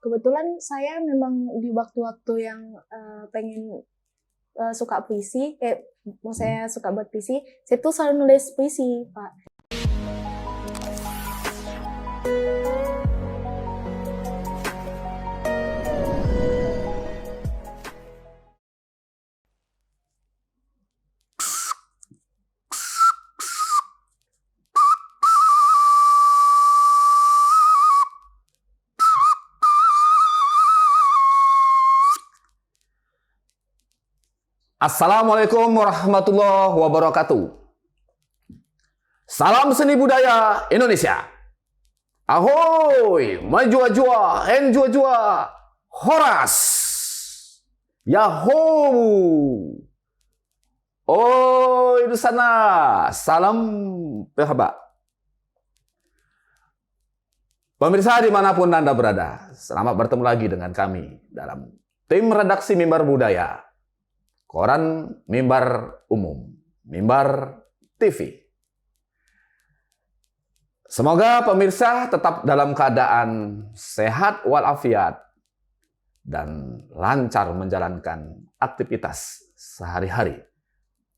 Kebetulan saya memang di waktu-waktu yang pengen suka puisi, kayak mau saya suka buat puisi, saya tuh selalu nulis puisi, Pak. Assalamualaikum warahmatullahi wabarakatuh. Salam seni budaya Indonesia. Ahoy, majua-jua, enjua-jua, horas. Yahoo. Oh, itu sana. Salam PHB. Pemirsa dimanapun Anda berada, selamat bertemu lagi dengan kami dalam tim redaksi Mimbar Budaya. Koran Mimbar Umum, Mimbar TV. Semoga pemirsa tetap dalam keadaan sehat walafiat dan lancar menjalankan aktivitas sehari-hari.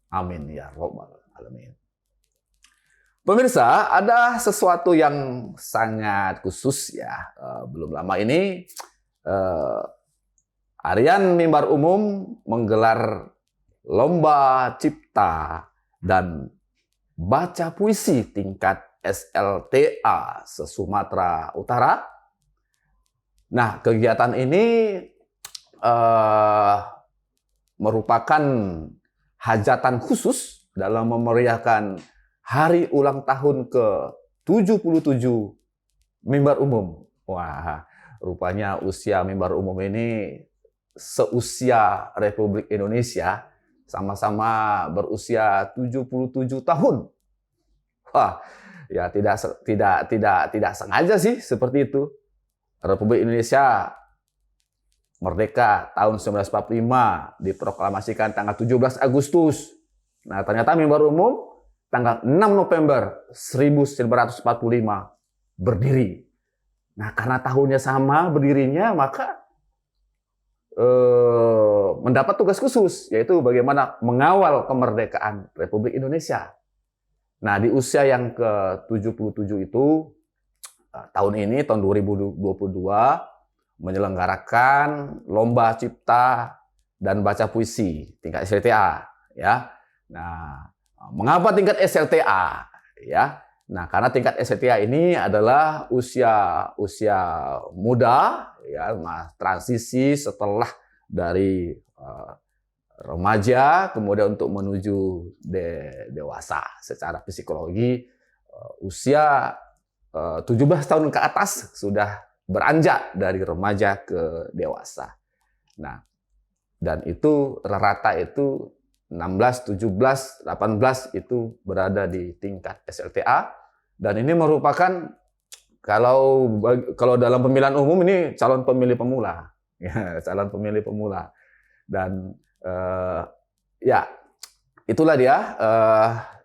Amin ya robbal alamin. Pemirsa, ada sesuatu yang sangat khusus ya. Belum lama ini Harian Mimbar Umum menggelar lomba cipta dan baca puisi tingkat SLTA se-Sumatera Utara. Nah, kegiatan ini merupakan hajatan khusus dalam memeriahkan hari ulang tahun ke-77 Mimbar Umum. Wah, rupanya usia Mimbar Umum ini seusia Republik Indonesia, sama-sama berusia 77 tahun. Wah, ya tidak sengaja sih seperti itu. Republik Indonesia merdeka tahun 1945, diproklamasikan tanggal 17 Agustus. Nah, ternyata Mimbar Umum tanggal 6 November 1945 berdiri. Nah, karena tahunnya sama berdirinya, maka mendapat tugas khusus, yaitu bagaimana mengawal kemerdekaan Republik Indonesia. Nah, di usia yang ke-77 itu, tahun ini, tahun 2022, menyelenggarakan lomba cipta dan baca puisi tingkat SLTA. Ya. Nah, mengapa tingkat SLTA? Ya. Nah, karena tingkat SLTA ini adalah usia muda, ya, transisi setelah dari remaja, kemudian untuk menuju dewasa. Secara psikologi, usia 17 tahun ke atas sudah beranjak dari remaja ke dewasa. Nah, dan itu rata itu 16, 17, 18 itu berada di tingkat SLTA, dan ini merupakan kalau dalam pemilihan umum ini calon pemilih pemula, ya, calon pemilih pemula. Dan ya itulah dia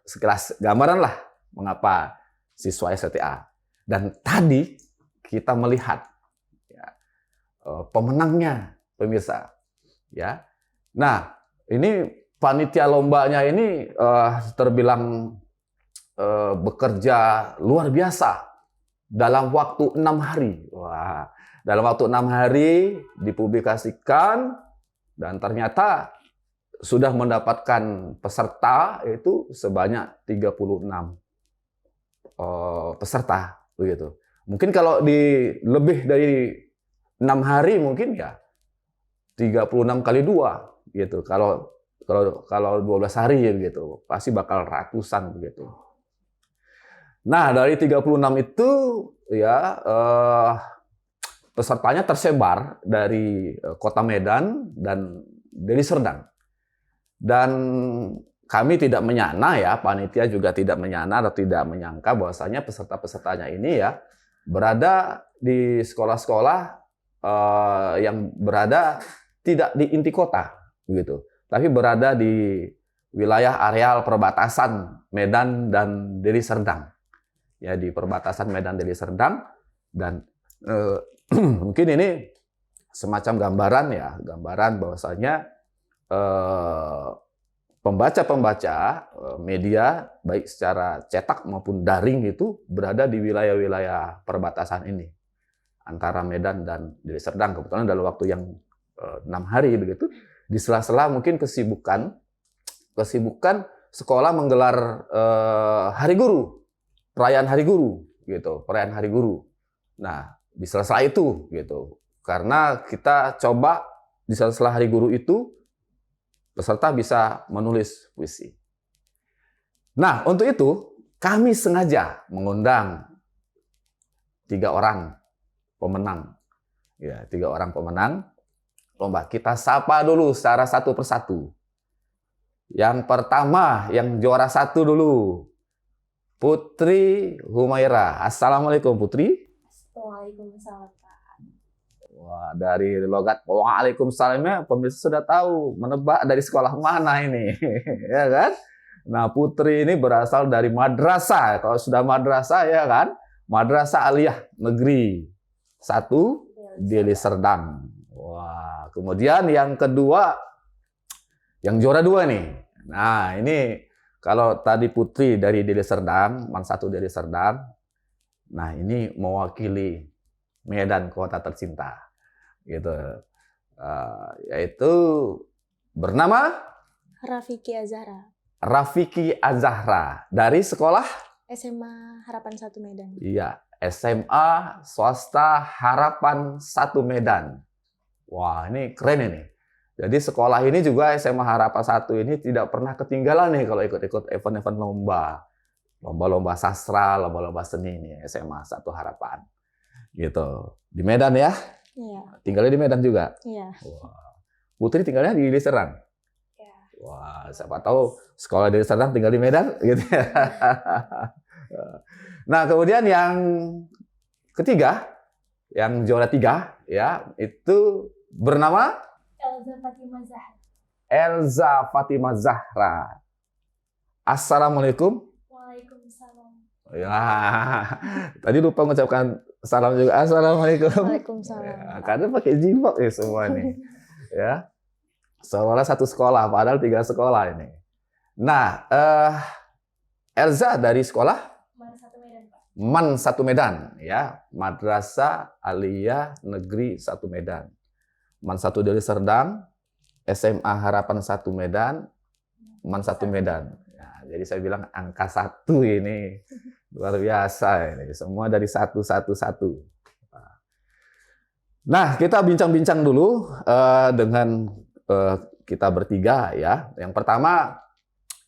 sekelas gambaran lah mengapa siswa SLTA. Dan tadi kita melihat ya, pemenangnya, pemirsa, ya. Nah, ini panitia lombanya ini terbilang bekerja luar biasa dalam waktu 6 hari. Wah, dalam waktu 6 hari dipublikasikan dan ternyata sudah mendapatkan peserta itu sebanyak 36 peserta begitu. Mungkin kalau lebih dari 6 hari mungkin ya 36 kali 2 gitu. Kalau 12 hari ya begitu, pasti bakal ratusan begitu. Nah, dari 36 itu ya pesertanya tersebar dari Kota Medan dan Deli Serdang. Dan kami tidak menyana ya, panitia juga tidak menyana atau tidak menyangka bahwasanya peserta-pesertanya ini ya berada di sekolah-sekolah yang berada tidak di inti kota begitu, tapi berada di wilayah areal perbatasan Medan dan Deli Serdang. Ya, di perbatasan Medan Deli Serdang, dan mungkin ini semacam gambaran ya, gambaran bahwasanya pembaca-pembaca media baik secara cetak maupun daring itu berada di wilayah-wilayah perbatasan ini antara Medan dan Deli Serdang. Kebetulan dalam waktu yang 6 hari begitu, di sela-sela mungkin kesibukan sekolah menggelar hari guru, perayaan hari guru gitu, perayaan hari guru. Nah, di sela-sela itu gitu. Karena kita coba di sela-sela hari guru itu peserta bisa menulis puisi. Nah, untuk itu kami sengaja mengundang 3 orang pemenang. Ya, 3 orang pemenang lomba. Kita sapa dulu secara satu persatu. Yang pertama, yang juara 1 dulu. Putri Humaira. Assalamualaikum Putri. Waalaikumsalam. Wah, dari logat Waalaikumsalamnya pemirsa sudah tahu menebak dari sekolah mana ini. Ya kan? Nah, Putri ini berasal dari madrasah. Kalau sudah madrasah ya kan? Madrasah Aliyah Negeri 1 Deli Serdang. Wah, kemudian yang kedua, yang juara 2 nih. Nah, ini kalau tadi Putri dari Deli Serdang, Man 1 Deli Serdang. Nah, ini mewakili Medan kota tercinta. Gitu. Yaitu bernama Rafiki Azhara. Rafiki Azhara dari sekolah SMA Harapan 1 Medan. iya, SMA Swasta Harapan 1 Medan. Wah, ini keren ini. Jadi sekolah ini juga SMA Harapan 1 ini tidak pernah ketinggalan nih kalau ikut-ikut event-event lomba. Lomba-lomba sastra, lomba-lomba seni nih SMA 1 Harapan. Gitu. Di Medan ya? Iya. Tinggalnya di Medan juga? Iya. Wah. Putri tinggalnya di Deli Serdang? Iya. Wah, siapa tahu sekolah Deli Serdang tinggal di Medan gitu ya. Nah, kemudian yang ketiga, yang juara 3 ya, itu bernama Elza Fatimah Zahra. Elza Fatimah Zahra. Assalamualaikum. Waalaikumsalam. Ya, tadi lupa mengucapkan salam juga. Assalamualaikum. Waalaikumsalam. Ya, karena pakai jilbab ya semua nih. Ya, seolah satu sekolah, padahal 3 sekolah ini. Nah, Elza dari sekolah Man 1 Medan, Pak. Man 1 Medan, ya, Madrasah Aliyah Negeri 1 Medan. Man 1 Deli Serdang, SMA Harapan 1 Medan, Man 1 Medan. Ya, jadi saya bilang angka 1 ini luar biasa ini. Semua dari 1. Nah, kita bincang-bincang dulu dengan kita bertiga ya. Yang pertama,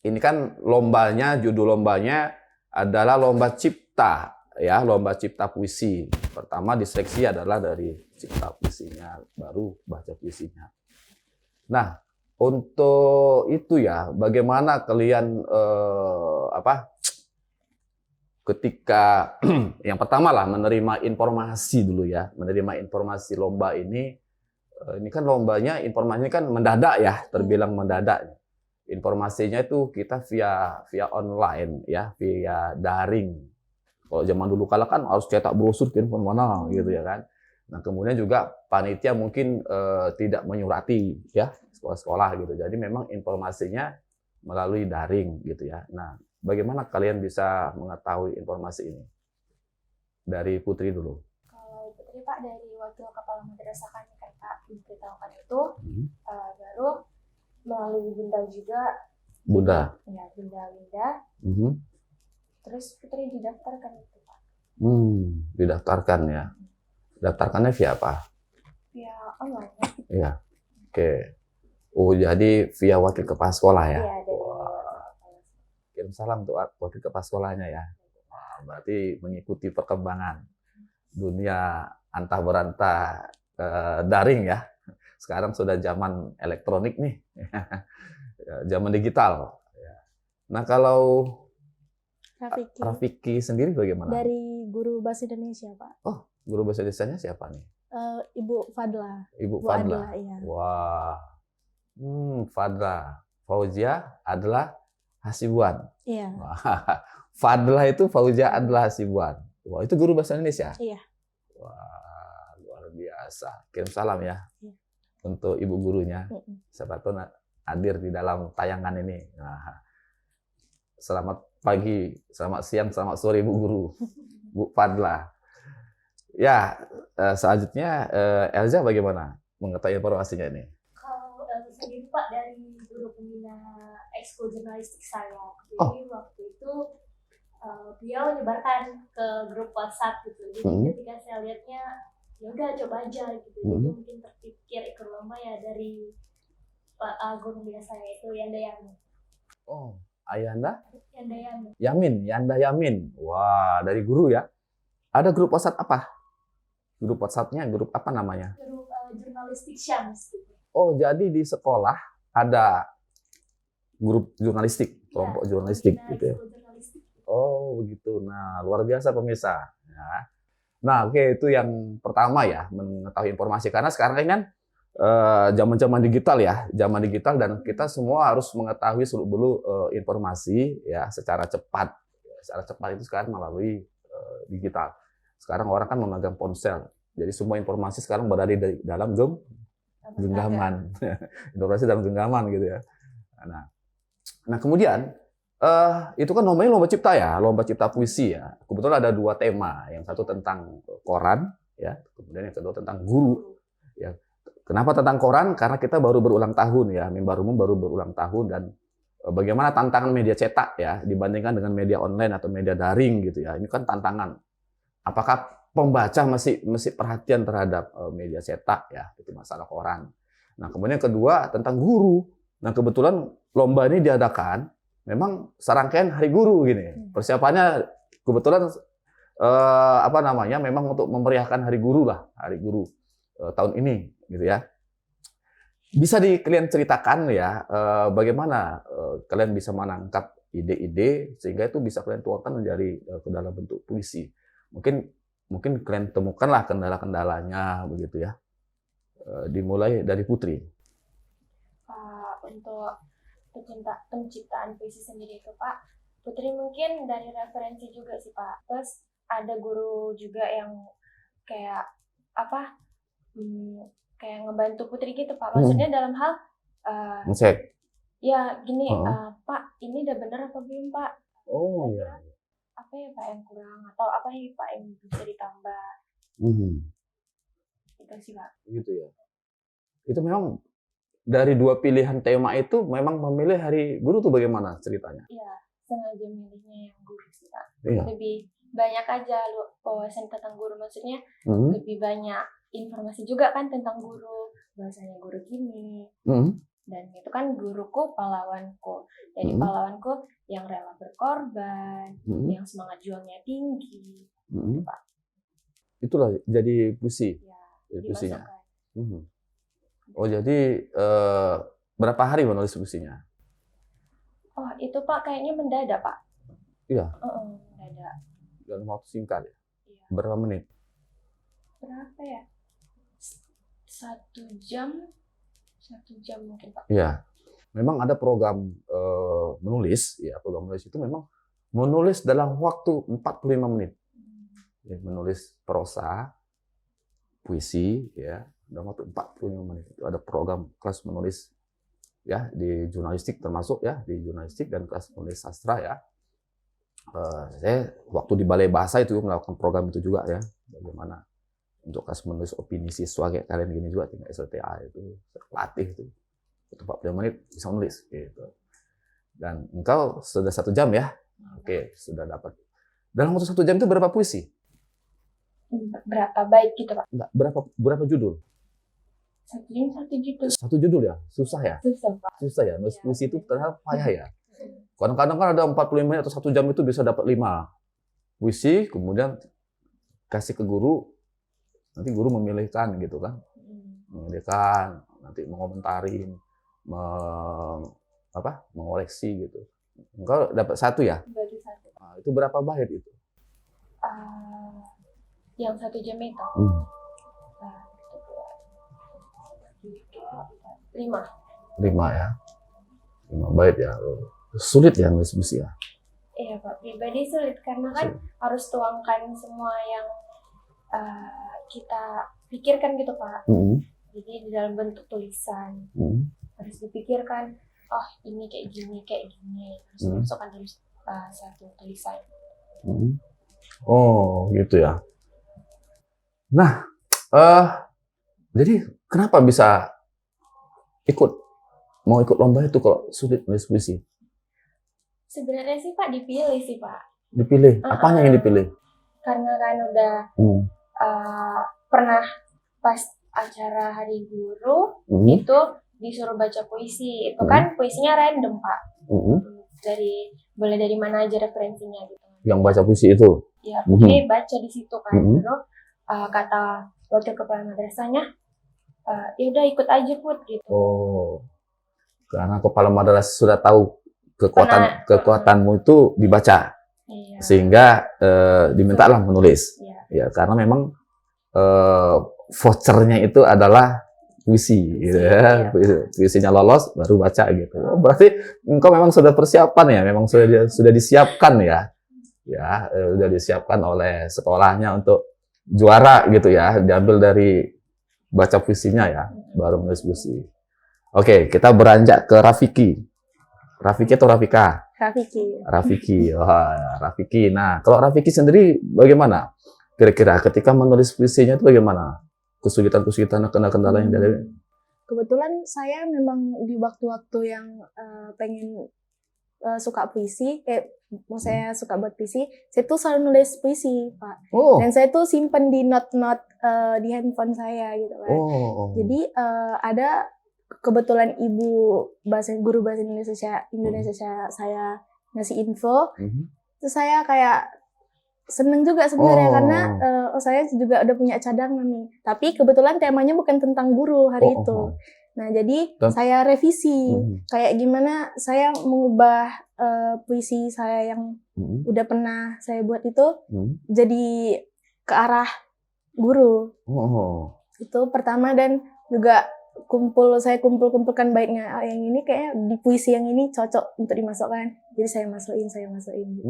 ini kan lombanya, judul lombanya adalah lomba cipta ya, lomba cipta puisi. Pertama diseleksi adalah dari cipta puisinya, baru baca puisinya. Nah, untuk itu ya, bagaimana kalian ketika yang pertama lah menerima informasi dulu ya, menerima informasi lomba ini kan lombanya informasinya kan mendadak ya, terbilang mendadak. Informasinya itu kita via online ya, via daring. Kalau zaman dulu kala kan harus cetak brosur ke mana gitu ya kan. Nah, kemudian juga panitia mungkin tidak menyurati ya sekolah-sekolah gitu. Jadi memang informasinya melalui daring gitu ya. Nah, bagaimana kalian bisa mengetahui informasi ini? Dari Putri dulu. Kalau Putri, Pak, dari wakil kepala madrasah kami kan Pak diberitahukan itu, baru melalui Bunda juga. Bunda. Ya, Bunda. Terus Putri didaftarkan itu, Pak. Didaftarkan ya. Daftarkannya via apa? Via online. Iya. Oke. Oh, jadi via wakil kepala sekolah ya? Iya, dari Kirim salam untuk wakil kepala sekolahnya ya. Wah, berarti mengikuti perkembangan dunia antah berantah daring ya. Sekarang sudah zaman elektronik nih, zaman digital. Nah, kalau Rafiki sendiri bagaimana? Dari guru bahasa Indonesia, Pak. Oh, guru bahasa Indonesianya siapa nih? Ibu Fadla. Ibu Bu Fadla. Adla, iya. Wah, Fadla. Fauzia adalah Hasibuan. Iya. Fadla itu Fauzia adalah Hasibuan. Wah, itu guru bahasa Indonesia? Iya. Wah, luar biasa. Kirim salam ya Iya. untuk ibu gurunya. Mm-mm. Siapa tahu hadir di dalam tayangan ini. Nah, selamat pagi, selamat siang, selamat sore ibu guru, Bu Fadla. Ya, selanjutnya Elza bagaimana mengetahui informasinya ini? Kalau sendiri Pak dari guru pembina ekskul jurnalistik saya, Oh. jadi waktu itu beliau menyebarkan ke grup WhatsApp gitu. Jadi Mhm. ketika saya lihatnya, ya udah coba aja gitu. Jadi Mhm. mungkin terpikir ikut lomba ya dari Pak guru pembina saya itu Yanda Yamin. Oh, Ayanda Yanda Yamin. Yamin, Yanda Yamin. Wah, dari guru ya. Ada grup WhatsApp apa? Grup WhatsApp-nya grup apa namanya? Grup jurnalistik Syams gitu. Oh, jadi di sekolah ada grup jurnalistik, kelompok Ya, jurnalistik pembina gitu ya. ekskul jurnalistik. Oh, begitu. Nah, luar biasa pemirsa. Ya. Nah, oke, itu yang pertama ya, mengetahui informasi. Karena sekarang ini kan zaman-zaman digital ya, zaman digital dan kita semua harus mengetahui seluk-beluk informasi ya secara cepat. Secara cepat itu sekarang melalui digital. Sekarang orang kan memegang ponsel. Jadi semua informasi sekarang berada di dalam genggaman. Informasi dalam genggaman gitu ya. Nah kemudian itu kan namanya lomba cipta ya, lomba cipta puisi ya. Kebetulan ada 2 tema, yang satu tentang koran ya, kemudian yang kedua tentang guru. Ya. Kenapa tentang koran? Karena kita baru berulang tahun ya, Mimbar Umum baru berulang tahun dan bagaimana tantangan media cetak ya dibandingkan dengan media online atau media daring gitu ya. Ini kan tantangan. Apakah pembaca masih perhatian terhadap media cetak ya, itu masalah koran. Nah, kemudian yang kedua tentang guru. Nah, kebetulan lomba ini diadakan memang serangkaian Hari Guru gini. Persiapannya kebetulan memang untuk memeriahkan Hari Guru lah, Hari Guru tahun ini gitu ya. Bisa kalian ceritakan ya bagaimana kalian bisa menangkap ide-ide sehingga itu bisa kalian tuangkan menjadi ke dalam bentuk puisi. Mungkin kalian temukanlah kendala-kendalanya begitu ya. Dimulai dari Putri. Untuk penciptaan puisi sendiri itu Pak, Putri mungkin dari referensi juga sih Pak. Terus ada guru juga yang kayak kayak ngebantu Putri gitu Pak. Maksudnya dalam hal Ngecek. ya gini, Pak, ini udah bener apa belum Pak? Oh ya. Apa ya Pak yang kurang atau apa ya Pak yang bisa ditambah? Itu sih Pak. Gitu ya. Itu memang dari 2 pilihan tema itu memang memilih Hari Guru tuh bagaimana ceritanya? Iya, sengaja milihnya yang guru sih Pak. Iya. Lebih banyak aja wawasan tentang guru, maksudnya lebih banyak informasi juga kan tentang guru, bahasanya guru gini. Dan itu kan guruku pahlawanku. Jadi pahlawanku yang rela berkorban, yang semangat juangnya tinggi. Pak. Itulah jadi puisi. Ya, Jadi puisinya. dimasukkan. Oh, jadi berapa hari menulis puisinya? Oh, itu Pak kayaknya mendadak, Pak. Iya. Mendadak. Dalam waktu singkat ya? Iya. Berapa menit? Berapa ya? 1 jam. 1 jam mungkin, Pak. Iya. Memang ada program menulis, ya program menulis itu memang menulis dalam waktu 45 menit. Ya, menulis prosa, puisi, ya dalam waktu 45 menit. Itu ada program kelas menulis ya di jurnalistik termasuk ya di jurnalistik dan kelas menulis sastra ya. Saya waktu di Balai Bahasa itu melakukan program itu juga ya. Bagaimana untuk kelas menulis opini siswa kayak kalian gini juga tinggal SLTA itu latih itu. 45 menit bisa menulis gitu. Dan engkau sudah 1 jam ya. Oke, sudah dapat. Dalam waktu 1 jam itu berapa puisi? Berapa bait gitu, Pak? Enggak, berapa judul? 1 jam 1 judul. 1 judul ya? Susah ya? Susah, Pak. Susah ya? Nulis puisi itu ternyata payah ya? Kadang-kadang kan ada 45 menit atau 1 jam itu bisa dapat 5 puisi, kemudian kasih ke guru, nanti guru memilihkan gitu kan. Memilihkan, nanti mengomentarin, mengoreksi gitu. Engkau dapat 1 ya? Baru 1. Nah, itu berapa bait itu? Yang 1 jam itu. 5. 5 ya? 5 bait ya? Sulit ya nulis puisi ya? Iya Pak, pribadi sulit karena kan harus tuangkan semua yang kita pikirkan gitu Pak. Mm-mm. Jadi di dalam bentuk tulisan Mm-mm. harus dipikirkan. Oh ini kayak gini harus dimasukkan dalam satu tulisan. Mm-mm. Oh gitu ya. Nah, jadi kenapa bisa mau ikut lomba itu kalau sulit nulis puisi? Sebenarnya sih Pak dipilih sih Pak. Dipilih? Apanya yang dipilih? Karena kan udah pernah pas acara Hari Guru itu disuruh baca puisi. Itu kan puisinya random Pak. Boleh dari mana aja referensinya gitu. Yang baca puisi itu? Ya, oke, baca di situ kan. Lalu kata wakil kepala madrasahnya, ya udah ikut aja Put gitu. Oh, karena kepala madrasah sudah tahu kekuatanmu itu dibaca, iya. Sehingga dimintalah menulis. Iya. Ya, karena memang vouchernya itu adalah puisi, gitu ya. Puisinya lolos baru baca gitu. Oh, berarti engkau memang sudah persiapan ya, memang sudah disiapkan ya. Ya, udah disiapkan oleh sekolahnya untuk juara gitu ya, diambil dari baca puisinya ya, baru menulis puisi. Oke, kita beranjak ke Rafiki. Rafiki atau Rafika? Rafiki. Wah, Rafiki. Nah, kalau Rafiki sendiri bagaimana? Kira-kira ketika menulis puisinya itu bagaimana? Kesulitan-kesulitan, kendala-kendala yang dari? Kebetulan saya memang di waktu-waktu yang pengen suka puisi, kayak mau saya suka buat puisi, saya tuh selalu nulis puisi, Pak. Oh. Dan saya tuh simpen di note-note di handphone saya gitu kan. Jadi ada kebetulan guru bahasa Indonesia saya ngasih info, terus saya kayak seneng juga sebenarnya karena saya juga udah punya cadangan nih. Tapi kebetulan temanya bukan tentang guru hari itu. Nah, jadi saya revisi kayak gimana saya mengubah puisi saya yang udah pernah saya buat itu jadi ke arah guru. Itu pertama, dan juga saya kumpulkan baiknya. Yang ini kayak di puisi yang ini cocok untuk dimasukkan. Jadi saya masukin gitu.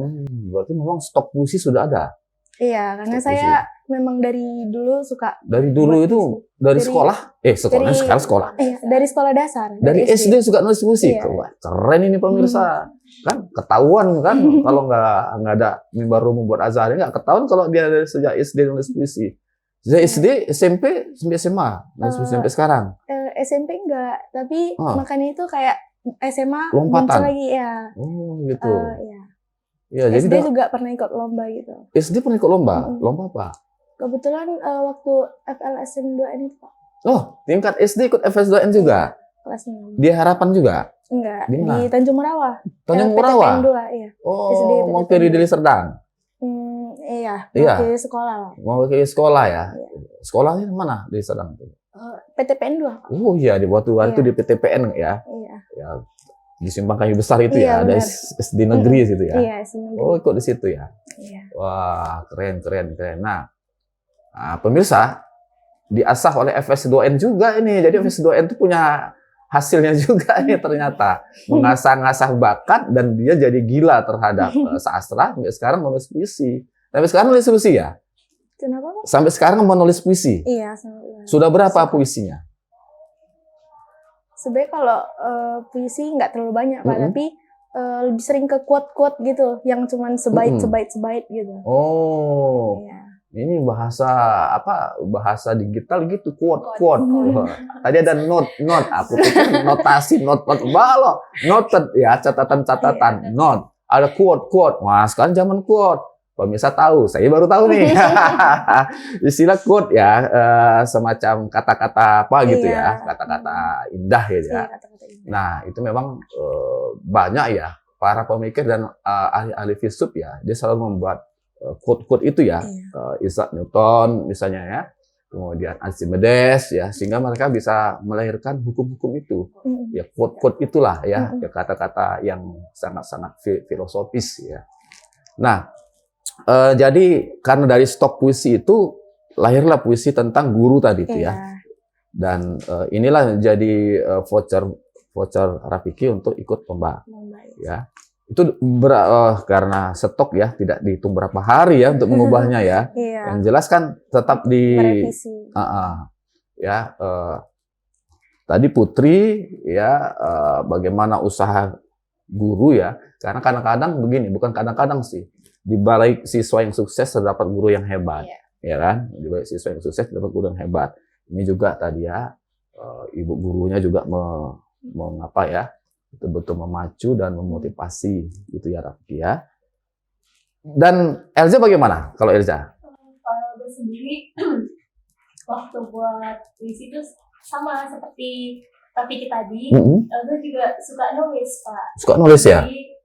Berarti memang stok puisi sudah ada? Iya, karena saya memang dari dulu suka. Dari dulu itu dari sekolah? Sekarang sekolah. Iya, dari sekolah dasar. Dari SD suka nulis puisi? Iya. Keren ini pemirsa. Kan ketahuan kan kalau nggak ada mimbar rumah buat azhar, nggak ketahuan kalau dia dari sejak SD nulis puisi. Sejak SD, SMP, sampai SMA, nulis puisi sampai sekarang. SMP enggak, tapi makanya itu kayak SMA lompatan muncul lagi ya. Oh gitu. Iya. Ya, SD jadi juga pernah ikut lomba gitu. SD pernah ikut lomba? Lomba apa? Kebetulan waktu FLSN 2N itu Pak. Oh, tingkat SD ikut FS2N juga? Kelas 6. Di Harapan juga? Enggak, di Tanjung Merawa. Tanjung Merawa? PTPN 2, iya. Oh, SD, mau ke Deli Serdang? Iya, mau ke sekolah lah. Mau ke sekolah ya? Iya. Sekolahnya mana di Serdang? PTPN 2 Pak. Oh iya, di waktu itu di PTPN ya? Iya. Ya, di Simpang Kayu Besar itu ya, ada SD negeri situ ya. Iya, SD negeri. Oh, ikut di situ ya. Iya. Wah, keren. Nah, pemirsa diasah oleh FS2N juga ini. Jadi FS2N itu punya hasilnya juga nih ternyata. Mengasah-ngasah bakat dan dia jadi gila terhadap sastra. Sampai sekarang menulis puisi. Sampai sekarang menulis puisi ya? Kenapa Pak? Sampai sekarang menulis puisi? Iya. Sudah berapa puisinya? Sebenarnya kalau puisi nggak terlalu banyak Pak, tapi lebih sering ke quote-quote gitu, yang cuman sebait gitu. Oh, iya. Ini bahasa digital gitu, quote. Tadi ada note, aku pikir notasi, noted ya, catatan, note. Ada quote. Wah, sekarang zaman quote. Pemirsa tahu, saya baru tahu nih. Istilah quote ya, semacam kata-kata apa gitu ya, kata-kata indah gitu ya. Nah, itu memang banyak ya para pemikir dan ahli-ahli filsuf ya, dia selalu membuat quote-quote itu ya. Isaac Newton misalnya ya, kemudian Archimedes ya, sehingga mereka bisa melahirkan hukum-hukum itu. Ya, quote-quote itulah ya, kata-kata yang sangat-sangat filosofis ya. Nah, jadi karena dari stok puisi itu lahirlah puisi tentang guru tadi itu ya. Dan inilah jadi voucher Rafiki untuk ikut lomba. Ya. Itu karena stok ya, tidak dihitung berapa hari ya untuk mengubahnya ya. Iya. Yang jelas kan tetap di merevisi. Ya, tadi Putri ya, bagaimana usaha guru ya, karena kadang-kadang begini, bukan kadang-kadang sih, di balik siswa yang sukses terdapat guru yang hebat, ya kan? Di balik siswa yang sukses terdapat guru yang hebat. Ini juga tadi ya, ibu gurunya juga mengapa ya, betul-betul memacu dan memotivasi gitu ya, Rafki ya. Dan Elza bagaimana kalau Elza? Kalau gue sendiri waktu buat puisi itu sama seperti Rafiki tadi, Elza juga suka nulis, Pak. Suka nulis ya? Jadi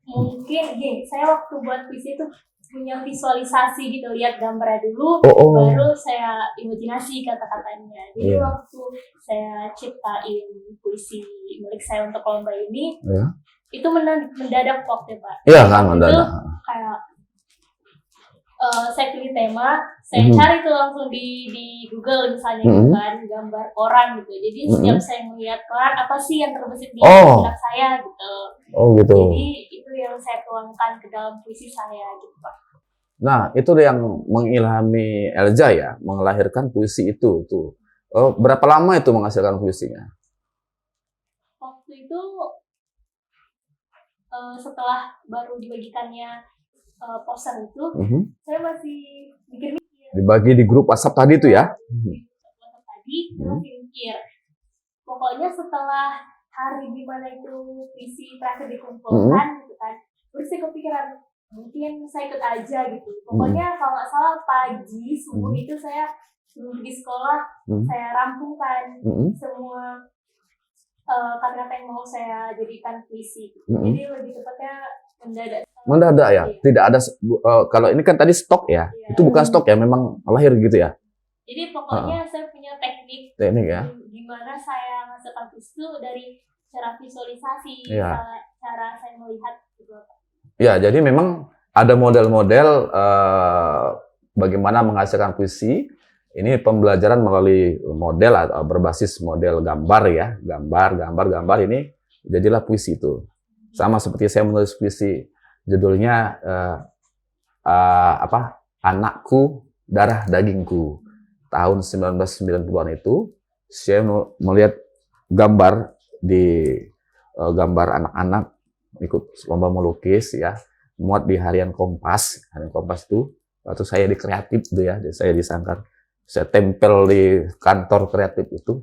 mungkin gini, saya waktu buat puisi itu punya visualisasi gitu, lihat gambarnya dulu, baru saya imajinasi kata-katanya. Jadi waktu saya ciptain puisi milik saya untuk lomba ini, itu mendadak waktu Pak. Iya kan, mendadak. Kayak saya pilih tema, saya cari tuh langsung di Google misalnya gitu kan, gambar koran gitu. Jadi setiap saya melihat koran, apa sih yang terbesit di benak saya gitu. Oh gitu. Jadi itu yang saya tuangkan ke dalam puisi saya gitu Pak. Nah, itu yang mengilhami Elza ya, melahirkan puisi itu tuh. Berapa lama itu menghasilkan puisinya? Waktu itu setelah baru dibagikannya poster itu, saya masih mikir-mikir. Dibagi di grup WhatsApp tadi itu ya? WhatsApp tadi, saya masih mikir. Pokoknya setelah hari di mana itu puisi terakhir dikumpulkan, gitu kan, terus saya kepikiran, mungkin saya ikut aja gitu. Pokoknya kalau nggak salah pagi subuh itu saya sebelum pergi sekolah, saya rampungkan semua kata-kata yang mau saya jadikan puisi. Jadi lebih tepatnya mendadak. Mendadak ya? Tidak ada, kalau ini kan tadi stok ya? Itu bukan stok ya, memang lahir gitu ya? Jadi pokoknya saya punya teknik ya? Gimana saya masukkan puisi itu dari cara visualisasi, cara saya melihat gitu. Ya, jadi memang ada model-model bagaimana menghasilkan puisi. Ini pembelajaran melalui model atau berbasis model gambar ya, gambar ini jadilah puisi itu. Sama seperti saya menulis puisi, judulnya Anakku Darah Dagingku. Tahun 1990-an itu saya melihat gambar di gambar anak-anak ikut lomba melukis ya, muat di harian Kompas itu. Waktu saya di kreatif itu ya, saya disangkar. Saya tempel di kantor kreatif itu,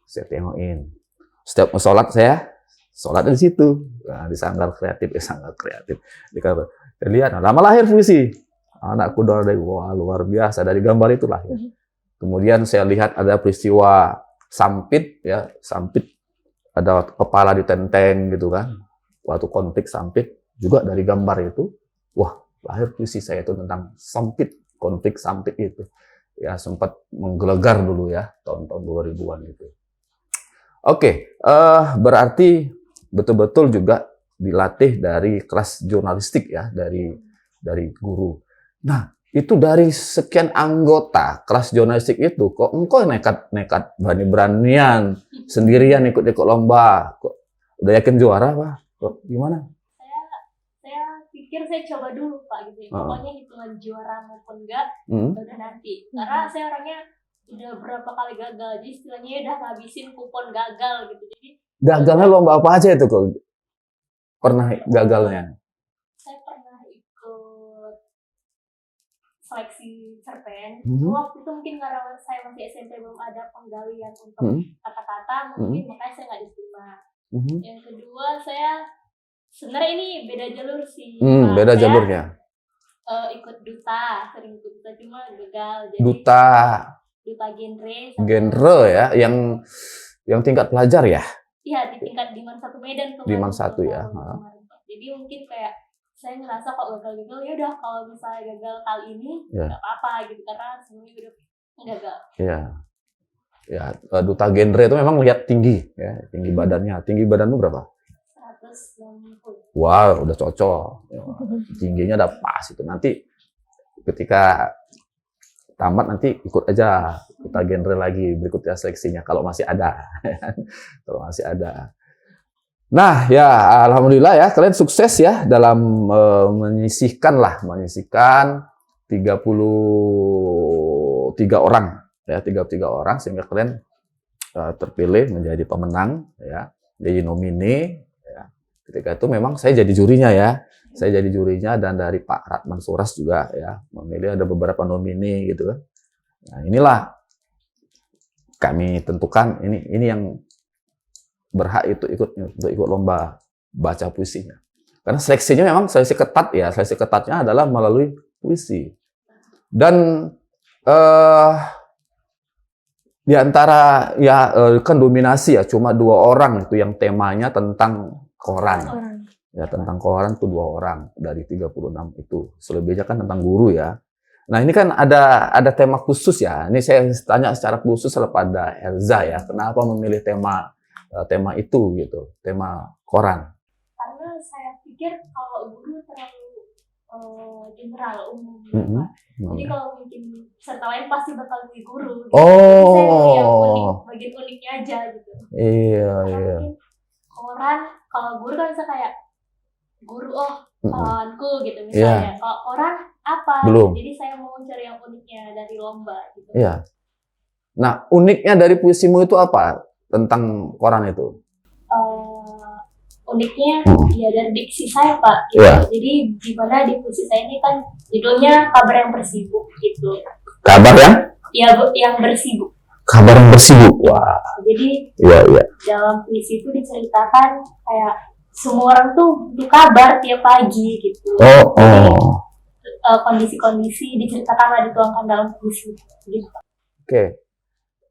saya tengokin. Setiap mau sholat saya sholat di situ. Nah, di sanggar kreatif, di kantor. Saya lihat, lama lahir puisi. Anakku Darah Dagingku, wah luar biasa, dari gambar itulah ya. Kemudian saya lihat ada peristiwa Sampit ya, Sampit ada kepala ditenteng gitu kan. Waktu konflik Sampit juga dari gambar itu, wah lahir puisi saya itu tentang Sampit, konflik Sampit itu. Ya sempat menggelegar dulu ya tahun-tahun 2000-an itu. Oke, berarti betul-betul juga dilatih dari kelas jurnalistik ya, dari guru. Nah, itu dari sekian anggota kelas jurnalistik itu, kok engkau nekat berani-beranian sendirian ikut lomba, kok udah yakin juara Pak? Kok gimana? Saya coba dulu Pak gitu. Pokoknya hitungan juara maupun enggak udah nanti. Karena saya orangnya udah berapa kali gagal. Jadi istilahnya udah ngabisin kupon gagal gitu. Jadi gagalnya lomba apa aja itu kok? Pernah gagalnya? Saya pernah ikut seleksi cerpen. Waktu itu mungkin karena saya masih SMP belum ada penggalian untuk kata-kata, mungkin makanya saya nggak diterima. Yang kedua saya sebenarnya ini beda jalur sih. Beda jalurnya. Ikut duta, sering ikut duta cuma gagal. Jadi duta genre ya, yang tingkat pelajar ya? Iya, di tingkat Diman 1 Medan tuh. Diman 1 ya. Jadi mungkin kayak saya ngerasa kok gagal-gagal, ya udah kalau misalnya gagal kali ini nggak apa-apa gitu karena sebelumnya udah gagal. Iya. Ya, duta genre itu memang lihat tinggi ya, tinggi badannya. Tinggi badanmu berapa? 190. Wow, udah cocok. Tingginya udah pas itu. Nanti ketika tamat nanti ikut aja duta genre lagi berikutnya seleksinya kalau masih ada. Kalau masih ada. Nah, ya alhamdulillah ya kalian sukses ya dalam menyisihkan 33 orang ya, 33 orang sehingga kalian terpilih menjadi pemenang ya, jadi nomine ya. Ketika itu memang saya jadi jurinya ya. Saya jadi jurinya dan dari Pak Ratman Suras juga ya, memilih ada beberapa nomine gitu kan. Nah, inilah kami tentukan ini yang berhak itu ikut lomba baca puisinya. Karena seleksinya memang seleksi ketat ya, seleksi ketatnya adalah melalui puisi. Dan di antara ya kan dominasi ya cuma 2 orang itu yang temanya tentang koran. Ya tentang koran tuh 2 orang dari 36 itu. Selebihnya kan tentang guru ya. Nah, ini kan ada tema khusus ya. Ini saya tanya secara khusus kepada Elza ya. Kenapa memilih tema itu gitu, tema koran? Karena saya pikir kalau guru terlalu general umum. Jadi kalau mungkin peserta lain pasti bakal milih guru. Gitu. Jadi saya pilih yang unik, bagian uniknya aja gitu. Iya. Mungkin koran, kalau guru kan bisa kayak guru pahlawanku gitu misalnya. Kalau koran apa? Belum. Jadi saya mau cari yang uniknya dari lomba gitu. Iya. Nah, uniknya dari puisimu itu apa tentang koran itu? Uniknya ya dari diksi saya Pak gitu. Jadi di mana di puisi saya ini kan judulnya kabar yang bersibuk gitu. Kabar yang? Ya yang bersibuk. Kabar yang bersibuk. Wah. Jadi iya. Dalam puisi itu diceritakan kayak semua orang tuh butuh kabar tiap pagi gitu. Jadi kondisi-kondisi diceritakan dituangkan dalam puisi gitu. Oke.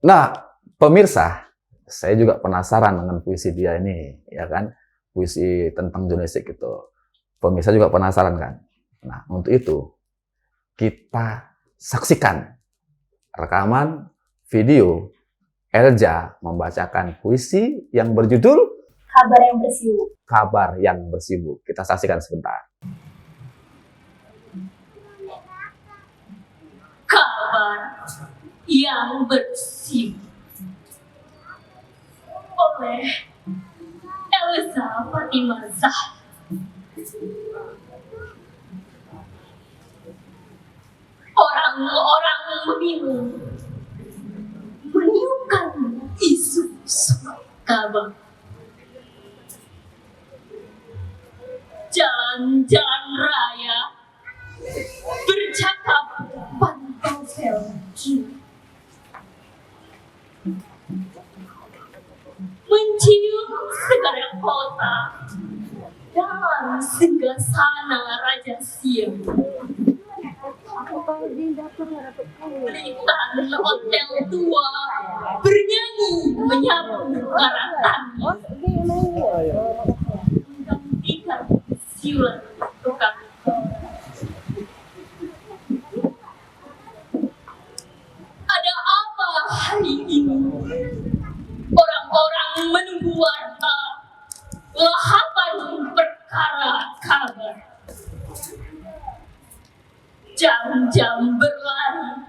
Nah, pemirsa, saya juga penasaran dengan puisi dia ini, ya kan? Puisi tentang jurnalistik itu. Pemirsa juga penasaran kan? Nah, untuk itu kita saksikan rekaman video Elza membacakan puisi yang berjudul Kabar yang bersibuk. Kabar yang bersibuk. Kita saksikan sebentar. Kabar yang bersibuk oleh Elza Fatimah Zahra. Orang-orang bingung meniupkan isu surat kabar. Jalan-jalan raya bercakap pantofel kiri. Mencium segala kota dalam singgasana Raja Siam. Belitan hotel tua bernyanyi menyapu karatannya. Menggantikan siulan tukang. Ada apa hari ini? Orang-orang menunggu warta, lahapan perkara kabar. Jam-jam berlari,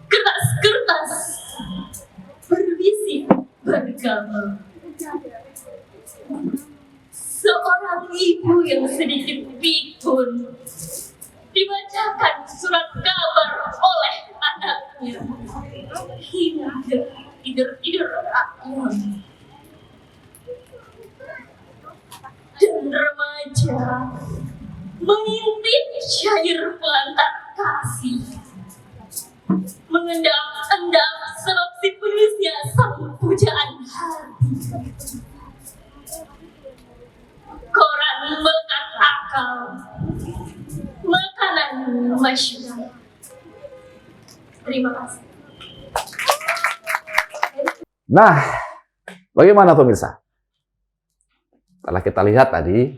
kertas-kertas berbisik bergama. Seorang ibu yang sedikit pikun dibacakan surat kabar oleh anaknya hingga tidur rakyat. Dan remaja mengintip syair pengantar kasih, mengendap-endap sebab si penulisnya sang pujaan hati. Koran melekat akal, makanan masyarakat. Terima kasih. Nah, bagaimana pemirsa? Setelah kita lihat tadi,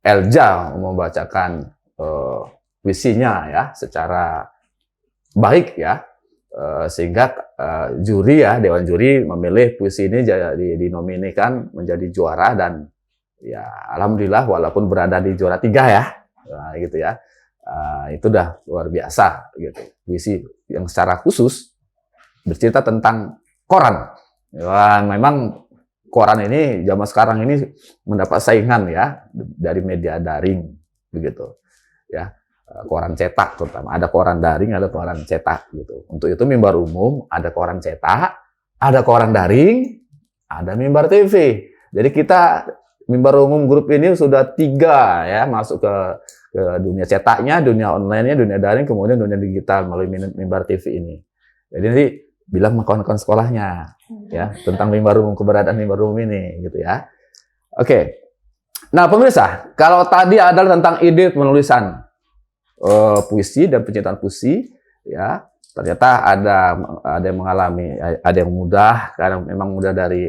Elza membacakan puisinya ya secara baik ya, sehingga juri ya, Dewan Juri memilih puisi ini jadi dinominikan menjadi juara dan ya alhamdulillah walaupun berada di juara 3 ya, nah, gitu ya, itu udah luar biasa gitu. Puisi yang secara khusus bercerita tentang koran. Ya, memang koran ini zaman sekarang ini mendapat saingan ya dari media daring begitu ya. koran cetak terutama. Ada koran daring, ada koran cetak gitu. Untuk itu mimbar umum ada koran cetak, ada koran daring, ada mimbar TV. Jadi kita mimbar umum grup ini sudah 3 ya, masuk ke dunia cetaknya, dunia online-nya, dunia daring, kemudian dunia digital melalui mimbar TV ini. Jadi nanti bilang sama kawan-kawan sekolahnya ya tentang mimbar umum, keberadaan mimbar umum ini gitu ya. Oke. Nah, pemirsa, kalau tadi adalah tentang ide penulisan puisi dan penciptaan puisi ya, ternyata ada yang mengalami, ada yang mudah karena memang mudah dari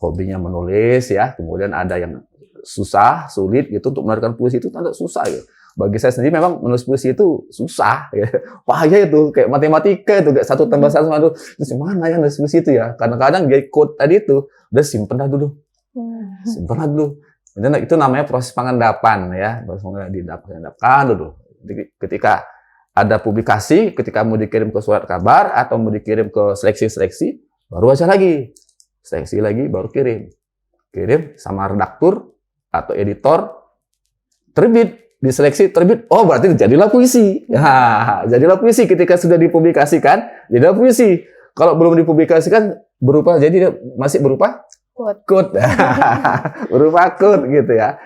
hobinya menulis ya, kemudian ada yang susah, sulit gitu untuk menuliskan puisi itu agak susah gitu. Bagi saya sendiri memang menulis puisi itu susah ya. Bahaya itu, kayak matematika itu, kayak 1 tambah 1 sama 2. Terus mana yang nulis puisi itu ya? Kadang-kadang dia code tadi itu, udah simpen dah dulu. Simpen dah dulu. Itu namanya proses pengendapan ya. Proses pengendapan dulu. Jadi, ketika ada publikasi, ketika mau dikirim ke surat kabar atau mau dikirim ke seleksi-seleksi, baru baca lagi. Seleksi lagi, baru kirim. Kirim sama redaktur atau editor, terbit, diseleksi, terbit, oh berarti jadilah puisi. Nah, jadilah puisi ketika sudah dipublikasikan, jadilah puisi. Kalau belum dipublikasikan, masih berupa quote. Berupa quote gitu ya.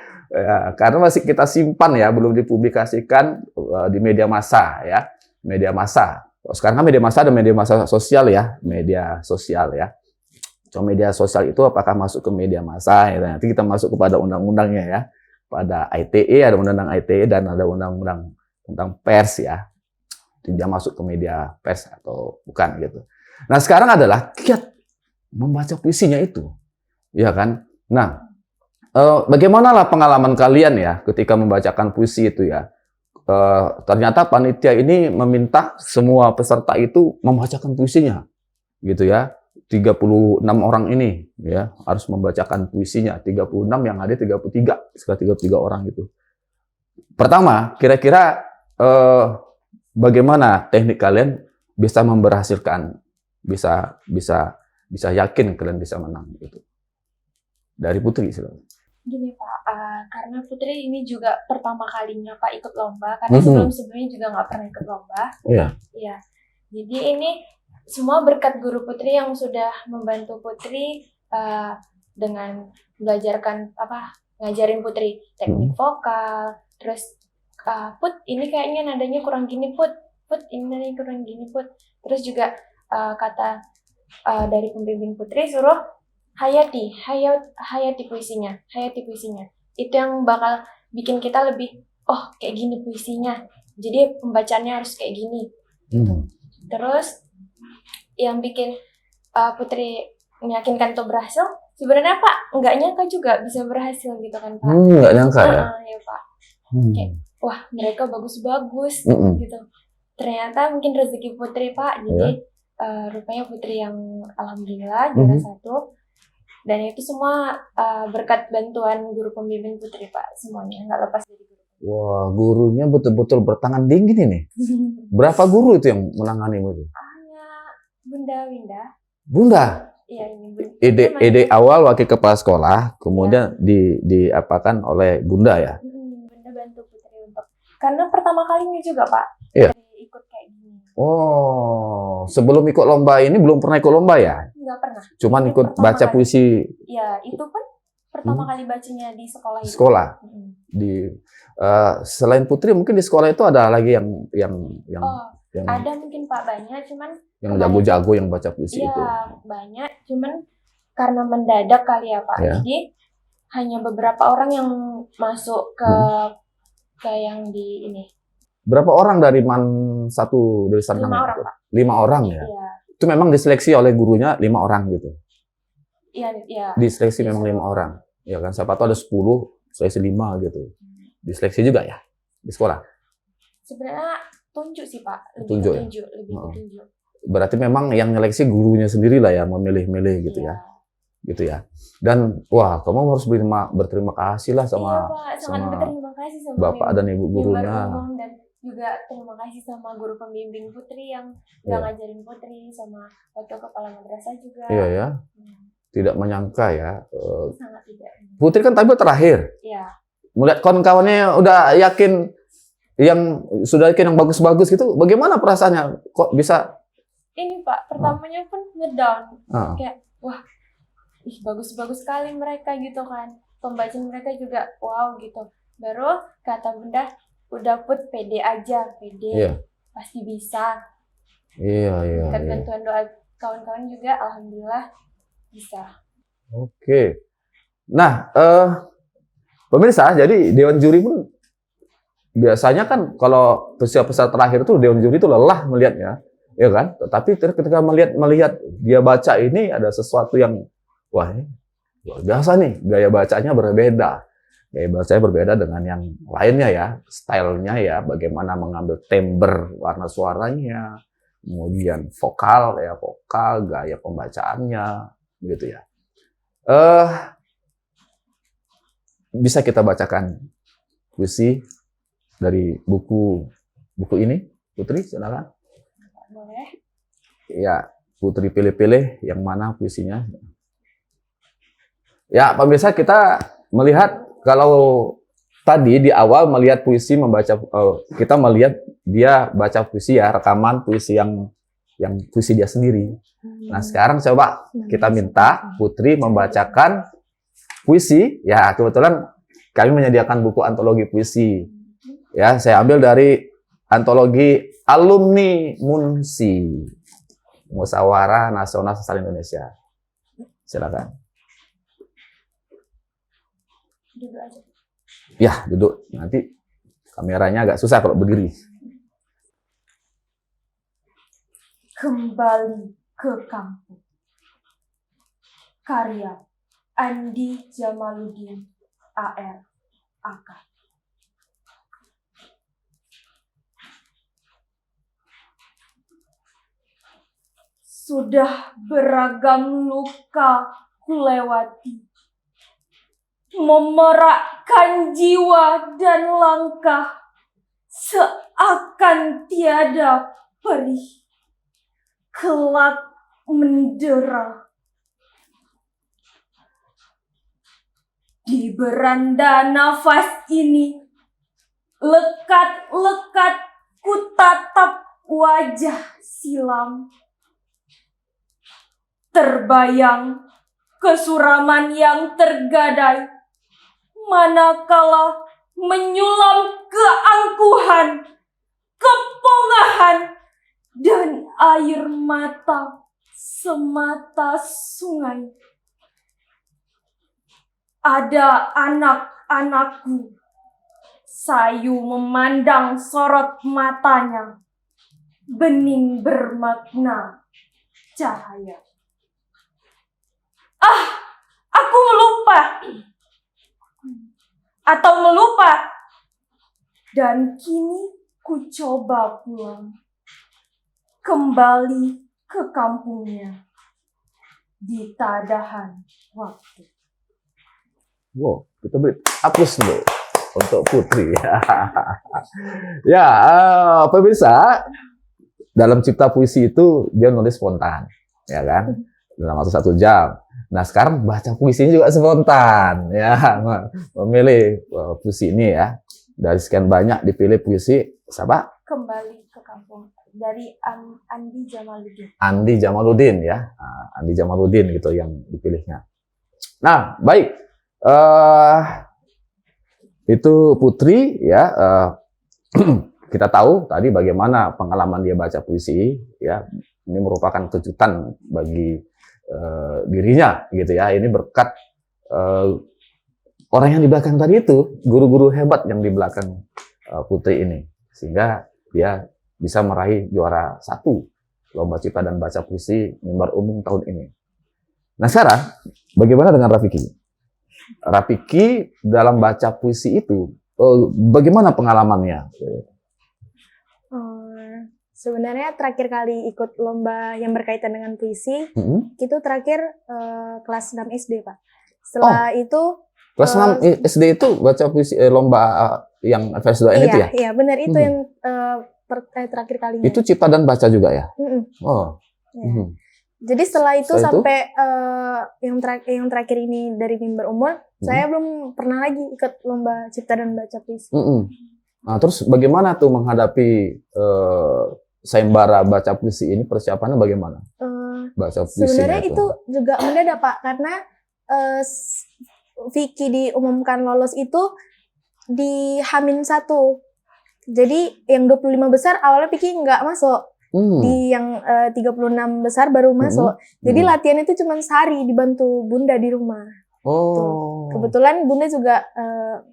Karena masih kita simpan ya, belum dipublikasikan di media massa ya. Media massa. Sekarang kan media massa ada media massa sosial ya, media sosial ya. So, media sosial itu apakah masuk ke media massa? Ya, nanti kita masuk kepada undang-undangnya ya. Pada ITE, ada undang-undang ITE dan ada undang-undang tentang pers ya. Tidak masuk ke media pers atau bukan gitu. Nah, sekarang adalah kiat membaca puisinya itu. Ya kan? Nah, bagaimanalah pengalaman kalian ya ketika membacakan puisi itu ya? Ternyata panitia ini meminta semua peserta itu membacakan puisinya. Gitu ya. 36 orang ini ya harus membacakan puisinya. 36 yang ada 33, sekitar 33 orang gitu. Pertama, kira-kira bagaimana teknik kalian bisa memberhasilkan, bisa yakin kalian bisa menang gitu. Dari Putri silakan. Gini Pak, karena Putri ini juga pertama kalinya Pak ikut lomba, karena sebelum-sebelumnya juga nggak pernah ikut lomba. Iya. Iya. Jadi ini semua berkat guru Putri yang sudah membantu Putri dengan ngajarin Putri teknik vokal, terus Put ini kayaknya nadanya kurang gini Put ini nadanya kurang gini Put. Terus juga kata dari pembimbing Putri suruh hayati puisinya. Itu yang bakal bikin kita lebih kayak gini puisinya. Jadi pembacaannya harus kayak gini. Terus yang bikin Putri meyakinkan untuk berhasil, sebenarnya Pak nggak nyangka juga bisa berhasil gitu kan Pak. Nggak nyangka ya? Ya Pak. Kayak, wah mereka bagus-bagus gitu. Ternyata mungkin rezeki Putri Pak. Jadi rupanya Putri yang alhamdulillah juara 1. Dan itu semua berkat bantuan guru pembimbing Putri Pak. Semuanya nggak lepas dari guru. Wah, gurunya betul-betul bertangan dingin ini. Berapa guru itu yang menanganimu itu? Bunda Winda. Bunda? Iya, ini Bunda. Ide awal wakil kepala sekolah, kemudian diapakan oleh Bunda ya? Bunda bantu Putri untuk, karena pertama kalinya juga Pak, ikut kayak gini. Oh, sebelum ikut lomba ini belum pernah ikut lomba ya? Nggak pernah. Cuman ikut baca puisi. Iya, itu pun pertama kali bacanya di sekolah itu. Sekolah. Selain Putri mungkin di sekolah itu ada lagi yang ada mungkin Pak, banyak, cuman yang jago-jago yang baca puisi itu. Iya, banyak, cuman karena mendadak kali ya Pak. Jadi hanya beberapa orang yang masuk ke yang di ini. Berapa orang dari satu dari sana? 5 orang Pak. 5 orang ya. Iya. Itu memang diseleksi oleh gurunya 5 orang gitu. Iya. Diseleksi memang 5 orang. Ya kan, siapa tahu ada 10, seleksi 5 gitu. Diseleksi juga ya di sekolah. Sebenarnya tunjuk sih Pak, lebih tunjuk. tunjuk. Berarti memang yang nyeleksi gurunya sendiri lah ya, memilih-milih gitu ya. Gitu ya. Dan wah, kamu harus berterima kasih lah sama sangat berterima kasih sama Bapak dan Ibu gurunya. Dan juga terima kasih sama guru pembimbing Putri yang ngajarin Putri, sama wakil kepala madrasah juga. Iya ya. Tidak menyangka ya. Sangat tidak. Putri kan tampil terakhir. Iya. Melihat kawan-kawannya udah yakin yang sudah bikin yang bagus-bagus gitu, bagaimana perasaannya? Kok bisa? Ini Pak, pertamanya pun ngedown. Ah. Kayak, wah, ih bagus-bagus sekali mereka gitu kan. Pembacaan mereka juga wow gitu. Baru kata Bunda, udah put pede aja, pede. Iya. Pasti bisa. Iya. Berkat bantuan doa kawan-kawan juga, alhamdulillah bisa. Oke. Nah, pemirsa, jadi Dewan Juri pun biasanya kan kalau peserta terakhir itu Dewan Juri itu lelah melihatnya, ya kan? Tetapi ketika melihat dia baca ini ada sesuatu yang wah, ini luar biasa nih, gaya bacanya berbeda. Gaya bacanya berbeda dengan yang lainnya ya, stylenya ya, bagaimana mengambil timbre warna suaranya, kemudian vokal, gaya pembacaannya, gitu ya. Bisa kita bacakan puisi dari buku ini, Putri, silakan. Boleh. Ya, Putri pilih-pilih yang mana puisinya. Ya, pemirsa, kita melihat kalau tadi di awal melihat puisi kita melihat dia baca puisi ya, rekaman puisi yang puisi dia sendiri. Nah, sekarang coba kita minta Putri membacakan puisi. Ya, kebetulan kami menyediakan buku antologi puisi. Ya, saya ambil dari antologi Alumni Munsi, Musyawarah Nasional Sastra Indonesia. Silakan. Duduk aja. Ya, duduk. Nanti kameranya agak susah kalau berdiri. Kembali ke kampung. Karya Andi Jamaluddin AR AK. Sudah beragam luka kulewati, memerakkan jiwa dan langkah, seakan tiada perih, kelak mendera. Di beranda nafas ini, lekat-lekat ku tatap wajah silam. Terbayang kesuraman yang tergadai, manakala menyulam keangkuhan, kepongahan, dan air mata semata sungai. Ada anak-anakku, sayu memandang sorot matanya, bening bermakna cahaya. Aku melupa, dan kini ku coba pulang, kembali ke kampungnya, di tadahan waktu. Wow, kita beri aplaus dulu untuk Putri. Ya, pemirsa, dalam cipta puisi itu dia nulis spontan, ya kan? Dalam waktu 1 jam. Nah, sekarang baca puisinya juga spontan, ya. Memilih puisi ini ya. Dari sekian banyak dipilih puisi siapa? Kembali ke kampung dari Andi Jamaluddin. Andi Jamaluddin ya. Andi Jamaluddin gitu yang dipilihnya. Nah, baik. Itu Putri ya. Kita tahu tadi bagaimana pengalaman dia baca puisi ya. Ini merupakan kejutan bagi dirinya gitu ya. Ini berkat orang yang di belakang tadi itu, guru-guru hebat yang di belakang Putri ini, sehingga dia bisa meraih juara 1 lomba cipta dan baca puisi mimbar umum tahun ini. Nah, sekarang bagaimana dengan Rafiki? Rafiki dalam baca puisi itu bagaimana pengalamannya? Sebenarnya terakhir kali ikut lomba yang berkaitan dengan puisi, itu terakhir kelas 6 SD, Pak. Setelah itu... Kelas 6 SD itu baca puisi lomba yang FS2N itu ya? Iya, benar. Itu yang terakhir kalinya. Itu cipta dan baca juga ya? Oh. Ya. Jadi setelah itu sampai yang terakhir ini dari mimbar umur, saya belum pernah lagi ikut lomba cipta dan baca puisi. Nah, terus bagaimana tuh menghadapi sayembara baca puisi ini, persiapannya bagaimana? Baca puisinya Sebenarnya itu juga mendadak Pak, karena Vicky diumumkan lolos itu di H-1. Jadi yang 25 besar awalnya Vicky nggak masuk. Di yang 36 besar baru masuk. Jadi latihan itu cuma sehari dibantu Bunda di rumah. Tuh. Kebetulan Bunda juga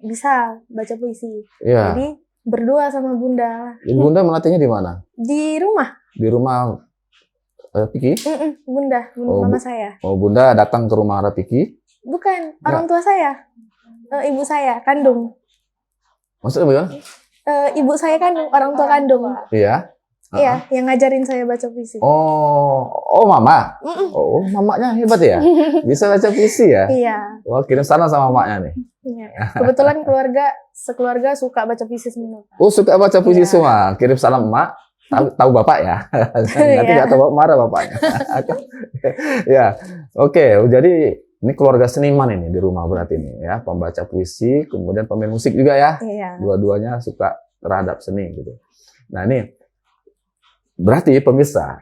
bisa baca puisi. Yeah. Jadi berdua sama Bunda. Bunda melatihnya di mana? Di rumah. Di rumah Vicky? Bunda mama saya. Oh, Bunda datang ke rumah Rafiki? Bukan, orang tua saya. Ibu saya kandung. Maksudnya bagaimana? Ibu saya kandung, orang tua kandung. Iya. Iya, yang ngajarin saya baca puisi. Oh, mama. Oh, mamanya hebat ya. Bisa baca puisi ya. Iya. Wah, kirim salam sama mamanya nih. Iya. Kebetulan sekeluarga suka baca puisi semua. Oh, suka baca puisi semua. Kirim salam emak. Tahu bapak ya. Nanti nggak tahu marah bapaknya. Ya, oke. Jadi ini keluarga seniman ini di rumah berarti ini ya, pembaca puisi, kemudian pemain musik juga ya. Iya. Dua-duanya suka terhadap seni gitu. Nah ini berarti pemirsa,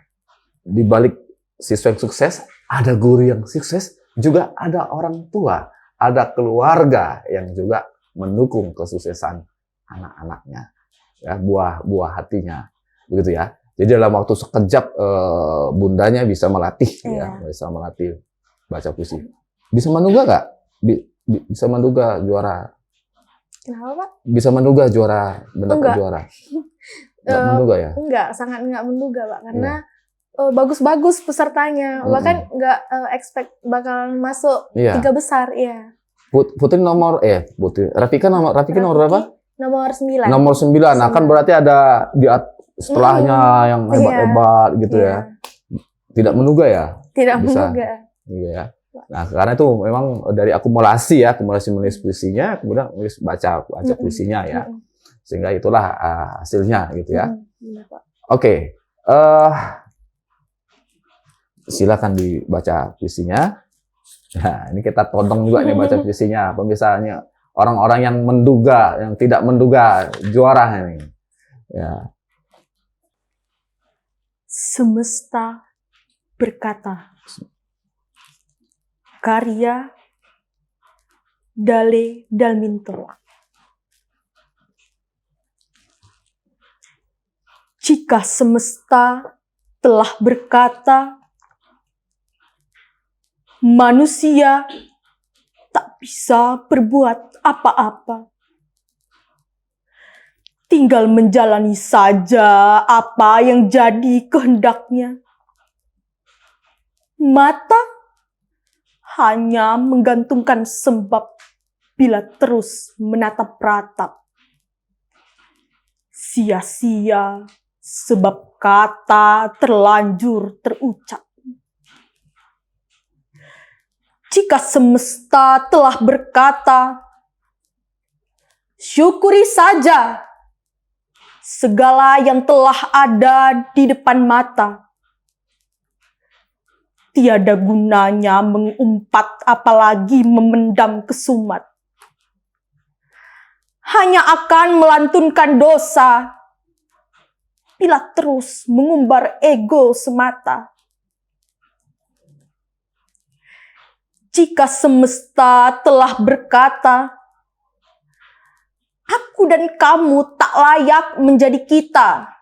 di balik siswa yang sukses, ada guru yang sukses, juga ada orang tua, ada keluarga yang juga mendukung kesuksesan anak-anaknya, ya, buah hatinya, begitu ya. Jadi dalam waktu sekejap bundanya bisa melatih, ya, bisa melatih baca puisi. Bisa menduga nggak? Bisa menduga juara? Kenapa Pak? Bisa menduga juara, mendapat juara? Nggak menduga ya? Enggak, sangat nggak menduga Pak, karena bagus-bagus pesertanya, bahkan nggak expect bakalan masuk 3 besar, ya. Putri nomor, Rafika nomor berapa? Nomor 9. Nomor 9, nah kan berarti ada setelahnya yang hebat-hebat gitu ya. Tidak menduga ya? Tidak menduga. Iya. Nah, karena itu memang dari akumulasi menulis puisinya, kemudian menulis baca puisinya ya. Sehingga itulah hasilnya gitu ya. Oke. Silakan dibaca puisinya. Nah, ini kita tonton juga nih baca puisinya. Pemirsa, orang-orang yang menduga, yang tidak menduga juara ini. Ya. Semesta berkata. Karya Dale Dalminto. Jika semesta telah berkata, manusia tak bisa berbuat apa-apa. Tinggal menjalani saja apa yang jadi kehendaknya. Mata hanya menggantungkan sebab bila terus menatap-ratap. Sia-sia sebab kata terlanjur terucap. Jika semesta telah berkata, syukuri saja segala yang telah ada di depan mata. Tiada gunanya mengumpat apalagi memendam kesumat. Hanya akan melantunkan dosa bila terus mengumbar ego semata. Jika semesta telah berkata, aku dan kamu tak layak menjadi kita.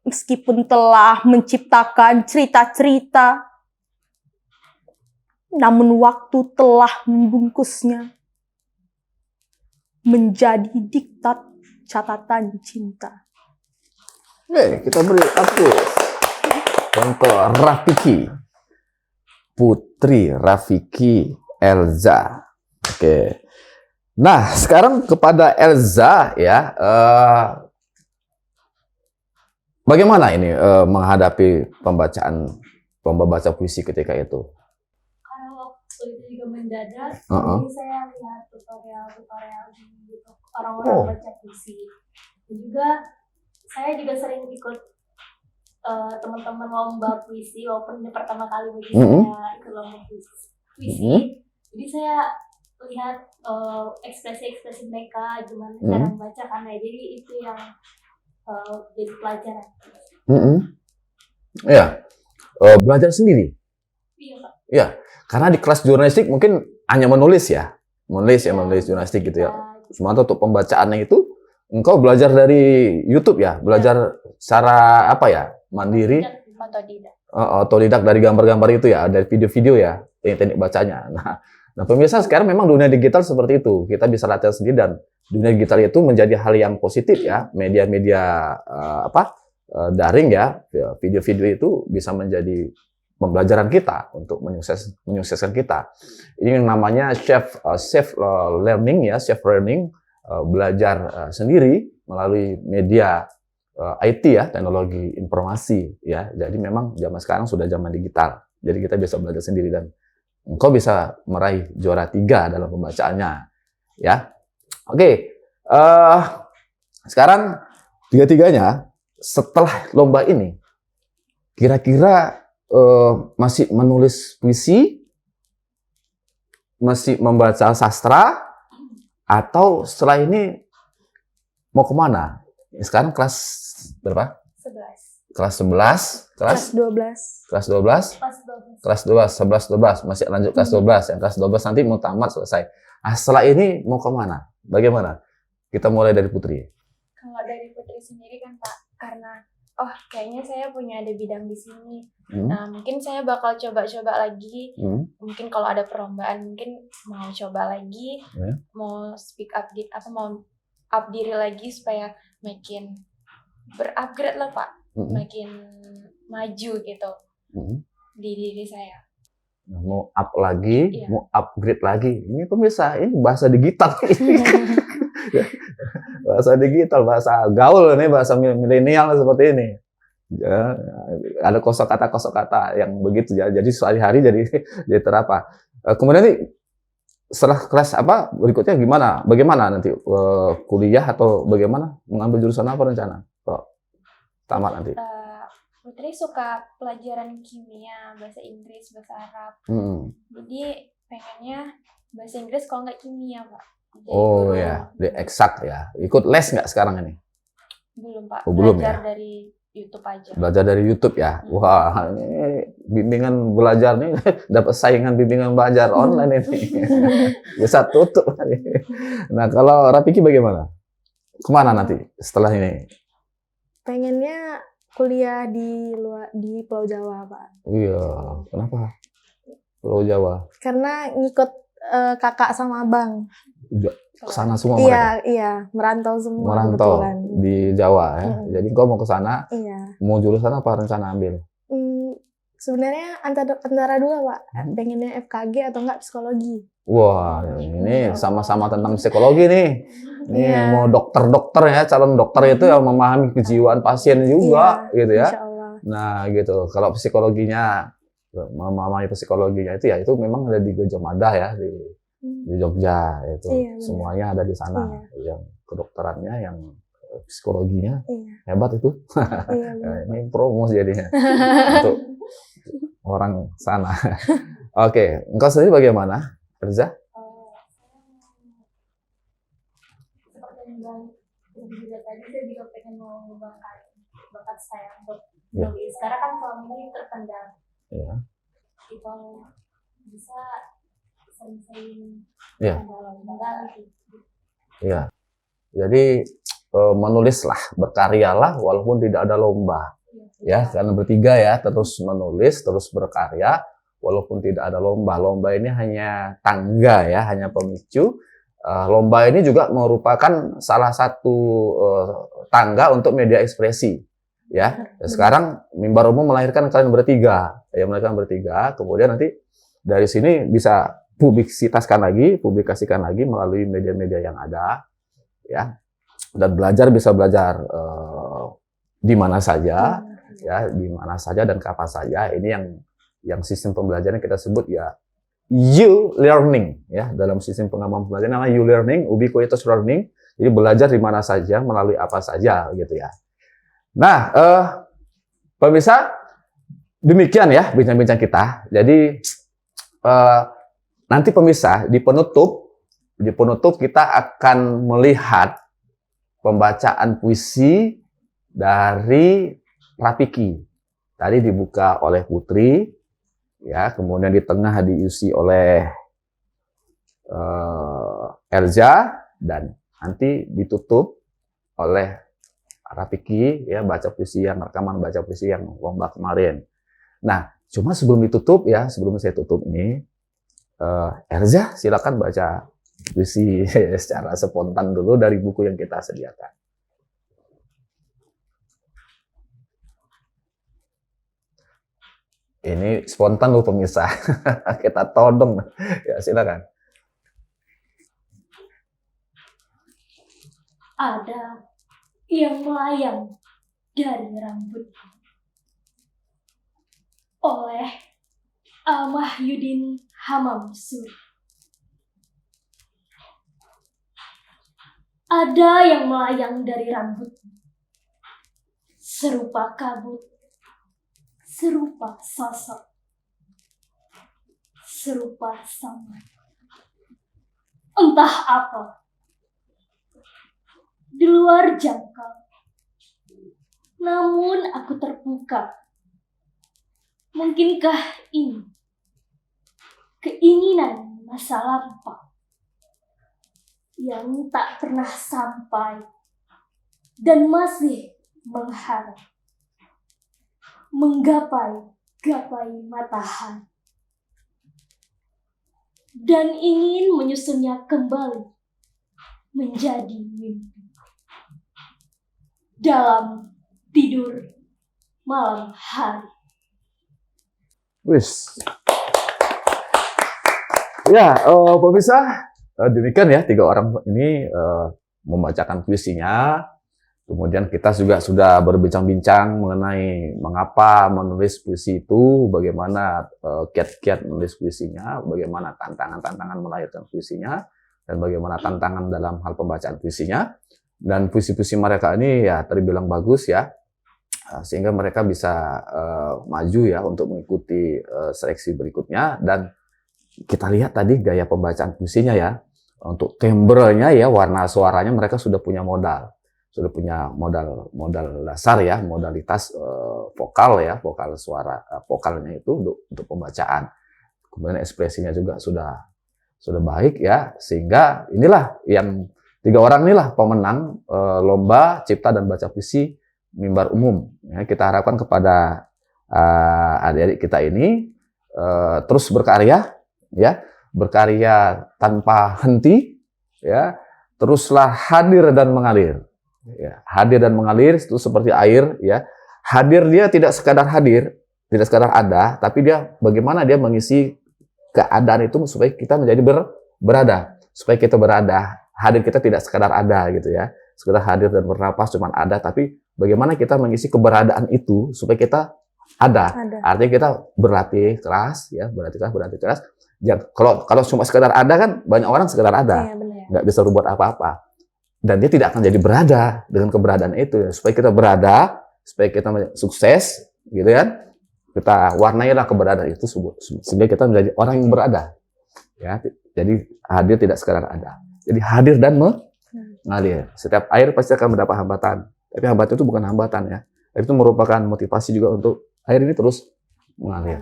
Meskipun telah menciptakan cerita-cerita, namun waktu telah membungkusnya menjadi diktat catatan cinta. Kita beri aplaus untuk Rafiki, Putri Rafiki Elza. Oke. Nah, sekarang kepada Elza ya. Bagaimana ini menghadapi pembaca puisi ketika itu? Karena waktu itu juga mendadak, jadi saya lihat tutorial di YouTube orang-orang baca puisi. Dan juga saya juga sering ikut teman-teman lomba puisi, walaupun ini pertama kali bagi saya ikut lomba puisi. Jadi saya lihat ekspresi-ekspresi mereka, gimana cara membaca kan ya. Jadi itu yang jadi pelajaran. Iya, belajar sendiri. Iya, Pak. Iya, karena di kelas jurnalistik mungkin hanya menulis ya, menulis jurnalistik gitu ya. Sementara untuk pembacaannya itu engkau belajar dari YouTube ya, belajar secara apa ya, mandiri, otodidak dari gambar-gambar itu ya, dari video-video ya, teknik bacanya. Nah, pemirsa sekarang memang dunia digital seperti itu, kita bisa latihan sendiri dan dunia digital itu menjadi hal yang positif ya, media-media daring ya, video-video itu bisa menjadi pembelajaran kita untuk menyukseskan kita. Ini yang namanya self learning ya, self learning, belajar sendiri melalui media IT ya, teknologi informasi ya. Jadi memang zaman sekarang sudah zaman digital. Jadi kita bisa belajar sendiri dan engkau bisa meraih juara 3 dalam pembacaannya ya. Oke. Sekarang tiga-tiganya setelah lomba ini kira-kira masih menulis puisi, masih membaca sastra, atau setelah ini mau kemana? Sekarang kelas berapa? 11. Kelas 11? Kelas 12. Kelas 12? Kelas 12, 11, 12. Masih lanjut kelas 12. Yang kelas 12 nanti mau tamat selesai. Nah, setelah ini mau kemana? Bagaimana? Kita mulai dari Putri. Kalau dari Putri sendiri kan Pak, karena kayaknya saya punya ada bidang di sini. Nah, mungkin saya bakal coba-coba lagi. Mungkin kalau ada perlombaan, mungkin mau coba lagi. Mau speak up gitu, atau mau up diri lagi supaya makin berupgrade lah Pak. Makin maju gitu di diri saya. Mau up lagi, mau upgrade lagi. Ini pemirsa, ini bahasa digital. Bahasa digital, bahasa gaul nih, bahasa milenial seperti ini. Ya, ada kosakata yang begitu ya. Jadi sehari-hari jadi terapa. Kemudian nih setelah kelas berikutnya gimana? Bagaimana nanti kuliah atau bagaimana? Mengambil jurusan apa rencana? Tamat nanti. Putri suka pelajaran kimia, bahasa Inggris, bahasa Arab. Jadi pengennya bahasa Inggris kalau nggak kimia Pak. Jadi ya, di eksak ya. Ikut les nggak sekarang ini? Belum Pak. Belum belajar ya? Dari YouTube aja. Belajar dari YouTube ya. Wah, ini bimbingan belajar nih dapat saingan bimbingan belajar online ini. Bisa tutup. Nah, kalau Rafiki bagaimana? Kemana nanti setelah ini? Pengennya kuliah di Pulau Jawa, Pak. Iya, kenapa? Pulau Jawa. Karena ngikut kakak sama abang. Kesana semua mereka? Iya, merantau semua. Merantau kebetulan. di Jawa ya. Jadi kau mau ke sana? Iya. Mau jurusan apa rencana ambil? Sebenarnya antara dua Pak. Pengennya FKG atau enggak psikologi. Wah, ini sama-sama tentang psikologi nih. Ini mau dokter-dokter ya, calon dokter itu yang memahami kejiwaan pasien juga, gitu ya. Insyaallah. Nah, gitu. Kalau psikologinya, memahami psikologinya itu ya, itu memang ada di Gajah Mada ya, di Jogja itu. Semuanya ada di sana. Yang kedokterannya, yang psikologinya hebat itu. Ini promo jadinya untuk orang sana. Oke, engkau sendiri bagaimana, Reza? Tadi saya juga pengen mau mengembangkan bakat saya untuk menulis. Sekarang kan selama ini terpendam. Kalau bisa sering-sering Iya. Jadi menulislah, berkaryalah walaupun tidak ada lomba. Ya, karena bertiga ya, terus menulis, terus berkarya walaupun tidak ada lomba. Lomba ini hanya tangga ya, hanya pemicu. Lomba ini juga merupakan salah satu tangga untuk media ekspresi. Ya, sekarang Mimbar Umum melahirkan kalian bertiga, kemudian nanti dari sini bisa publikasikan lagi melalui media-media yang ada, ya, dan bisa belajar di mana saja, ya, di mana saja dan kapan saja. Ini yang sistem pembelajaran kita sebut ya U-learning, ya, dalam sistem pengembangan pembelajaran namanya U-learning, ubiquitous learning. Jadi belajar di mana saja, melalui apa saja, gitu ya. Nah, pemirsa, demikian ya bincang-bincang kita. Jadi nanti pemirsa di penutup di penutup kita akan melihat pembacaan puisi dari Rafiki. Tadi dibuka oleh Putri, ya, kemudian di tengah diisi oleh Elza, dan nanti ditutup oleh Rafiki, ya, baca puisi yang rekaman baca puisi yang lomba kemarin. Nah, cuma sebelum ditutup, ya, sebelum saya tutup ini, Elza silakan baca puisi secara spontan dulu dari buku yang kita sediakan. Ini spontan loh pemirsa, kita todong, ya, silakan. Ada yang melayang dari rambut oleh Mahyudin Hamamsuri. Ada yang melayang dari rambut serupa kabut, serupa sosok, serupa samad. Entah apa, di luar jangkau. Namun aku terbuka. Mungkinkah ini keinginan masa lampau yang tak pernah sampai dan masih mengharap menggapai matahari dan ingin menyusunnya kembali menjadi mimpi dalam tidur malam hari. Wis. Ya, pemirsa, demikian ya 3 orang ini membacakan puisinya. Kemudian kita juga sudah berbincang-bincang mengenai mengapa menulis puisi itu, bagaimana kiat-kiat menulis puisinya, bagaimana tantangan-tantangan melahirkan puisinya, dan bagaimana tantangan dalam hal pembacaan puisinya. Dan puisi-puisi mereka ini ya terbilang bagus ya, sehingga mereka bisa maju ya untuk mengikuti seleksi berikutnya. Dan kita lihat tadi gaya pembacaan puisinya ya, untuk tembrenya ya, warna suaranya mereka sudah punya modal. Sudah punya modal dasar ya, modalitas vokal ya, vokal suara vokalnya itu untuk pembacaan. Kemudian ekspresinya juga sudah baik ya, sehingga inilah yang 3 orang inilah pemenang lomba cipta dan baca puisi mimbar umum. Ya, kita harapkan kepada adik-adik kita ini terus berkarya ya, berkarya tanpa henti ya, teruslah hadir dan mengalir. Ya, hadir dan mengalir itu seperti air ya. Hadir dia tidak sekadar hadir, tidak sekadar ada, tapi dia bagaimana dia mengisi keadaan itu supaya kita menjadi berada, supaya kita berada. Hadir kita tidak sekadar ada gitu ya. Sekadar hadir dan bernapas cuman ada, tapi bagaimana kita mengisi keberadaan itu supaya kita ada. Artinya kita berlatih keras ya, berlatih keras. Ya, kalau cuma sekadar ada kan banyak orang sekadar ada. Iya, nggak bisa berbuat apa-apa. Dan dia tidak akan jadi berada dengan keberadaan itu. Supaya kita berada, supaya kita sukses, gitu kan? Kita warnailah keberadaan itu sehingga kita menjadi orang yang berada. Ya, jadi hadir tidak sekadar ada. Jadi hadir dan mengalir. Setiap air pasti akan mendapat hambatan. Tapi hambatan itu bukan hambatan ya. Itu merupakan motivasi juga untuk air ini terus mengalir.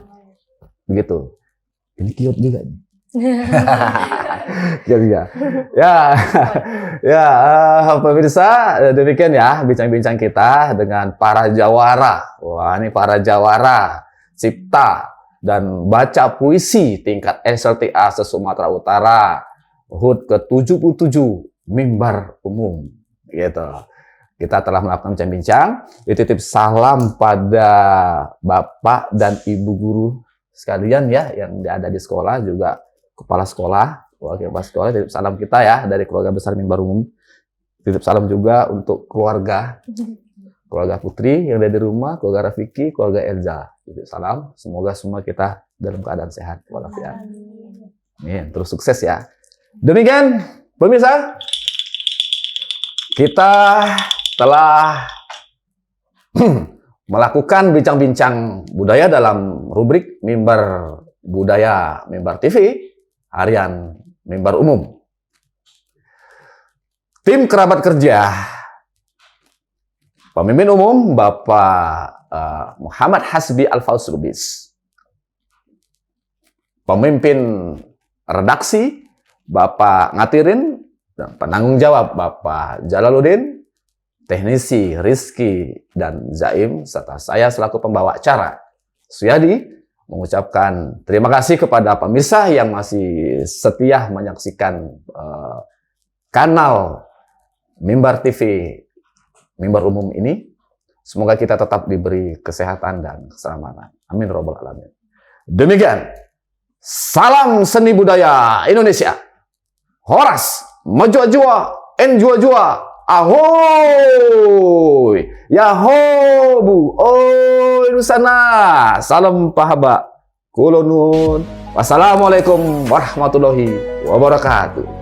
Begitu. Ini cute juga. Pemirsa, demikian ya bincang-bincang kita dengan para jawara. Wah, ini para jawara cipta dan baca puisi tingkat SLTA se-Sumatera Utara, HUT ke-77 mimbar umum. Gitu. Kita telah melakukan bincang-bincang. Dititip salam pada Bapak dan Ibu guru sekalian ya yang ada di sekolah, juga kepala sekolah, wakil kepala sekolah, titip salam kita ya dari keluarga besar mimbar umum. Titip salam juga untuk keluarga Putri yang ada di rumah, keluarga Rafiki, keluarga Elza. Titip salam, semoga semua kita dalam keadaan sehat walafiat. Amin. Terus sukses ya. Demikian pemirsa, kita telah melakukan bincang-bincang budaya dalam rubrik Mimbar Budaya Mimbar TV harian Mimbar Umum. Tim kerabat kerja, pemimpin umum Bapak Muhammad Hasbi Alfaus Lubis, pemimpin redaksi Bapak Ngatirin, dan penanggung jawab Bapak Jalaluddin, teknisi Rizky dan Zaim, serta saya selaku pembawa acara Suyadi mengucapkan terima kasih kepada pemirsa yang masih setia menyaksikan kanal Mimbar TV, Mimbar Umum ini. Semoga kita tetap diberi kesehatan dan keselamatan. Amin robbal alamin. Demikian, salam seni budaya Indonesia. Horas, majua-jua, enjua-jua, ahoy, yahobu, oi Nusana, salam pahaba, kulonun, wassalamualaikum warahmatullahi wabarakatuh.